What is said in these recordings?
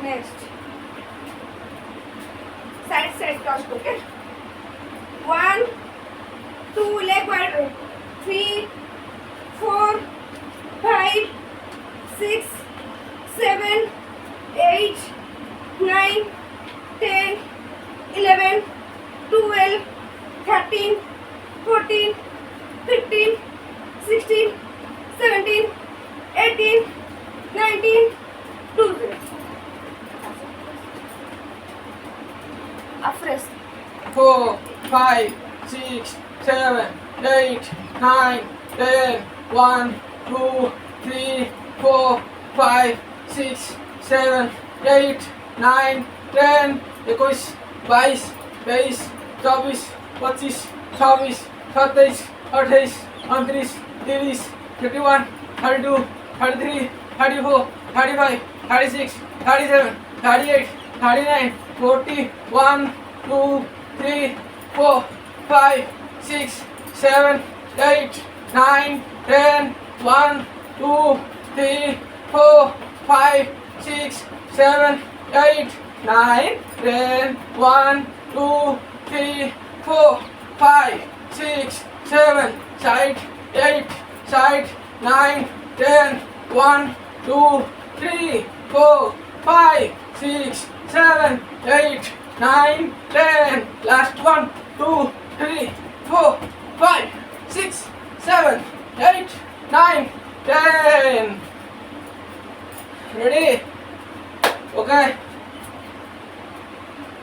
Next. Side toss. Okay. 1, 2, leg wide. 3, 4, 5, 6, 7, 8, 9, 10, 11, 12, 13, 14, 15, 16, 17, 18, 19, 20. Afresh. 4, 5, 6, 7, 8, 9, 10, 1, 2, 3, 4, 5, 6, 7, 8, 9, 10, 21, 22, 23, 24, 25, 26, 27, 28, 29, 30, 31, 32, 33, 34, 35, 36, 37, 38, 39, 40, 1, 2, 3, 4, 5, 6, 7, 8, 9, 10, 1, 2, 3, 4, 5, 6, 7, 8, 9, 10, 1, 2, 3, 4, 5, 6, 7, side, 8, side, 9, 10, 1, 2, 3, 4, 5, 6, 7, 8, 9, 10. Last 1, 2, 3, 4, 5, 6, 7, 8, 9, 10. Ready? Okay.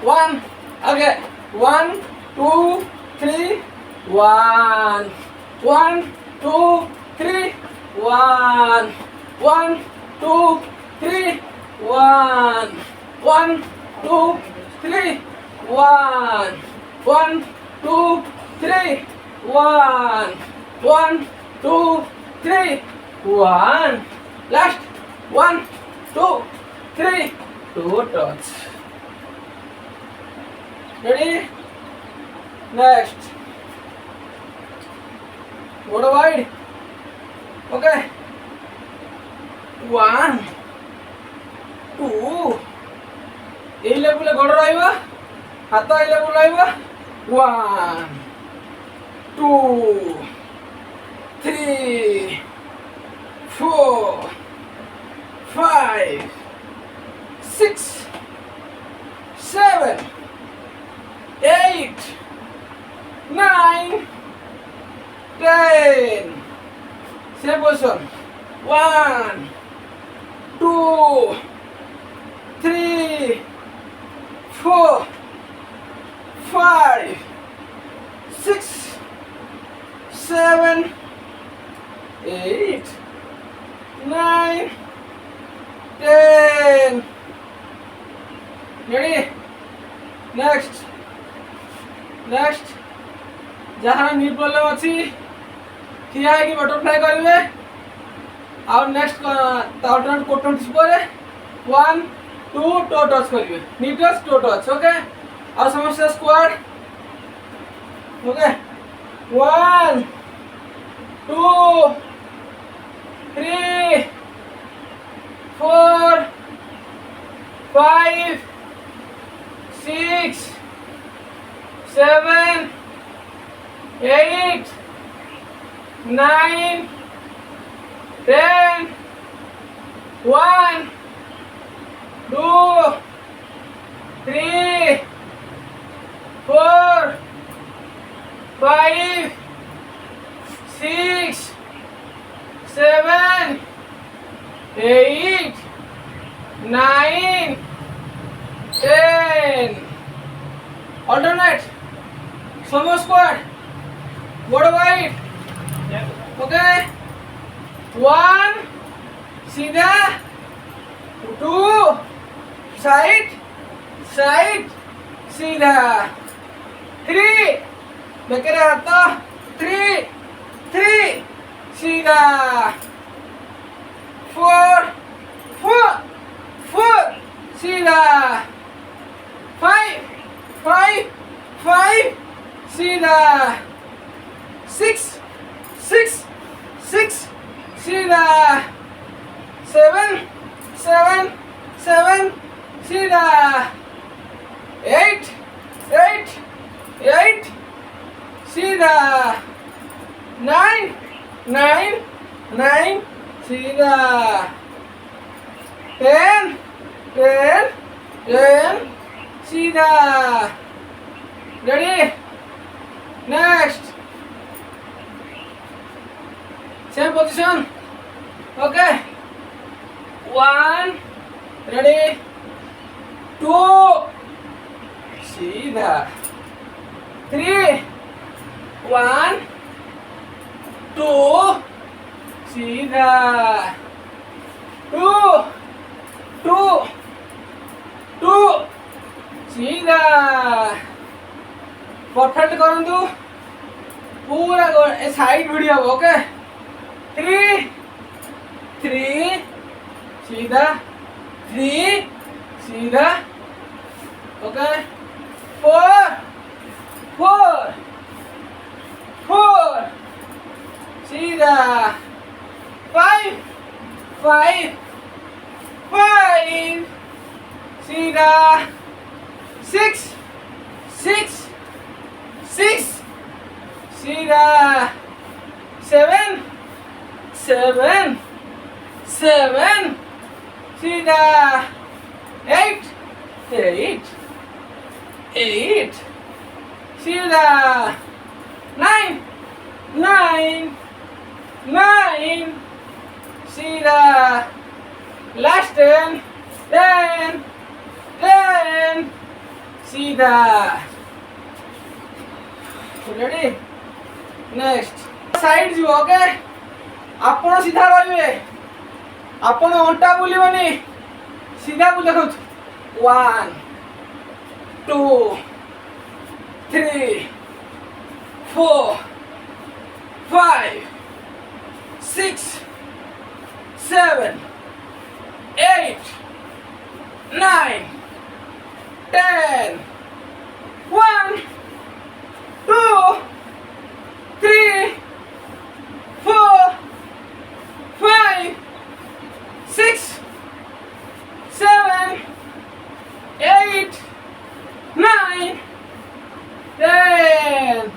1. Okay. 1, 2, 3. 1. 1, 2, 3. 1. 1, 2, 3. 1. 1, 2, 3. 1. 1, 2, 3. 1. 1, 2, 3. 1. Last. 1, 2, 3. 2 dots. Ready? Next. Go to wide. Okay. 1, 2. এই লেভেলে গড় রইবা হাত এই level রইবা 1, 2, 3, 4, 5, 6, 7, 8, 9, 10. Same position. 1, 2, 3, 4, 5, 6, 7, 8, 9, 10. Ready? Next. Next. जहाँ नी problem अच्छी ठिया है कि बटरफ्लाई करेंगे और नेक्स्ट अल्टरनेट कोटन पर 1, 2 टो टच करेंगे नी टच टो टच ओके और समस्या squad okay 1, 2, 3, 4, 5, 6, 7, 8, 9, 10, 1, 2, 3, 4, 5, 6, 7, 8, 9, 10. Alternate. Sumo squad. What wide? Okay. 1, सीधा. 2, side, side, सीधा. 3, लेकर आता. 3, 3, सीधा. 4, 4, 4, सीधा. 5, 5, 5, सीधा. 6, 6, 6, सीधा. 7, 7, 7, सीधा 8 8 8 सीधा 9 9 9 सीधा 10 10 10 सीधा ready next same position okay 1 ready 2 सीधा 3 1 2 सीधा 2 2 2 सीधा परफेक्ट करंतु पूरा ए साइड वीडियो ओके 3 3 सीधा 3 सीधा ओके 4 4 4 सीधा 5 5 5 सीधा 6 6 6 सीधा 7 7 7 सीधा 8 8 8 सीधा 9 9 9 सीधा लास्ट 10 10 10 सीधा रेडी नेक्स्ट साइड जी ओके आपण सीधा रहिबे आपण अंटा बुलिबनी सीधा बुले देखो 1 2 3 4 5 6 7 8 9 10 1 2 3 4 5 6 7 8 9 10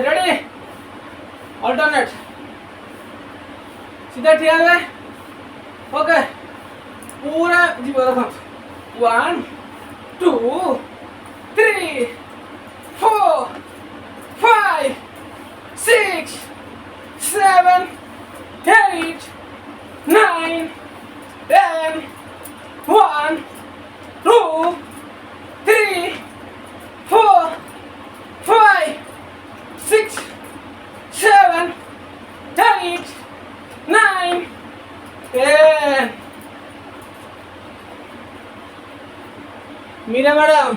रेडी अल्टरनेट सीधा ठिया है ओके पूरा जीव देखो 1 2 3 4 5 6 7 8 9 10 1 2 3 4 5 6 7 8 9 10 मीरा मैडम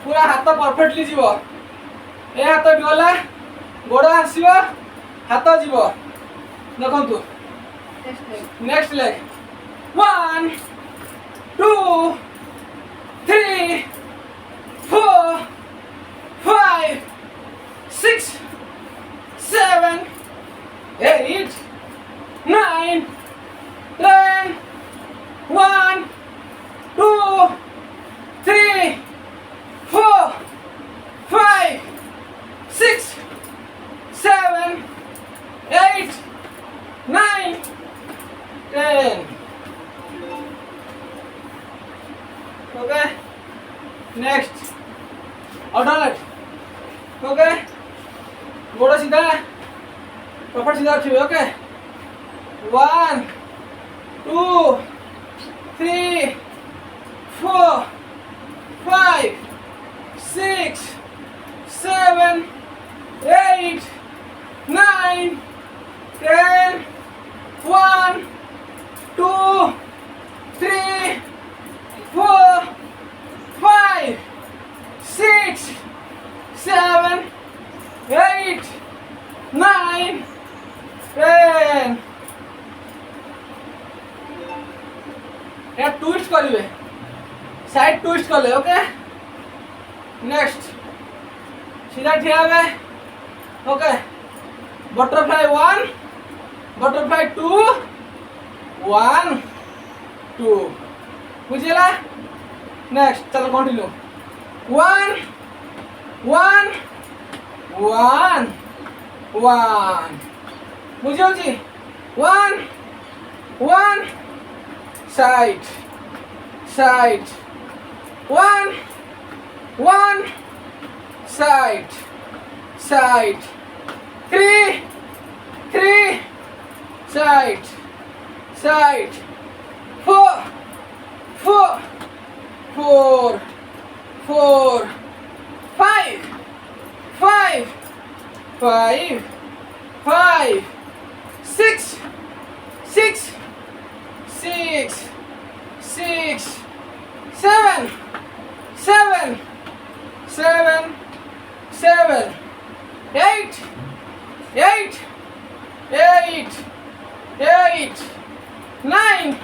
पूरा हाथ परफेक्टली जीव ए हाथ गला गोड़ आसो हाथ जीव देखु next leg 1 2 3 4 5 6 7 8 9 10 1 2 3 4 5 6 7 8 9 10 okay next alternate okay गोड़ सीधा प्रॉपर सीधा रखिए ओके 1 2 3 4 5 6 7 8 9 10 1 2 3 4 5 6 7 8 9 10 या ट्विस्ट करिवे साइड ट्विस्ट करले ओके नेक्स्ट सीधा ठिया है ओके बटरफ्लाई 1 बटरफ्लाई 2 1 2 बुझिएला नेक्स्ट चलो कंटिन्यू 1 1 1 1 बुझियो जी 1 1 side side 1 1 side side 3 3 side side 4 4 4 4 5 5 5 5 6 6 6 6 7 7 7 7 8 8 8 8 9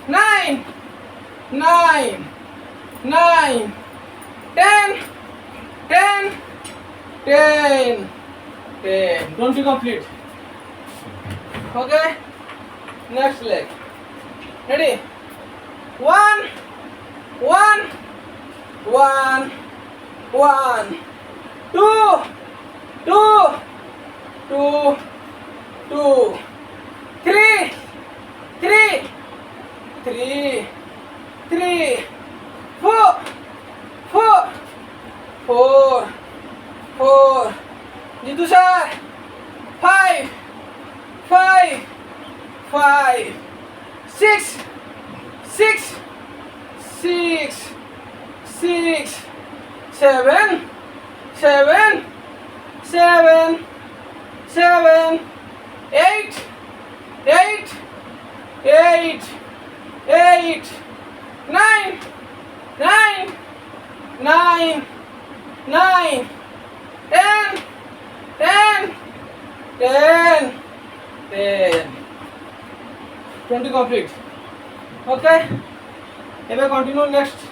9 9 9 10 10 10 10 don't be complete okay next leg ready 1 1 1 1 2 2 2 2 3 3 3 3 4 4 4 4 Jitu sir 5 5 5 6 6 6 6 7 7 7 7 8 8 8 8 9 9 9 9 10 10 10 10 20 complete okay ଏବେ continue next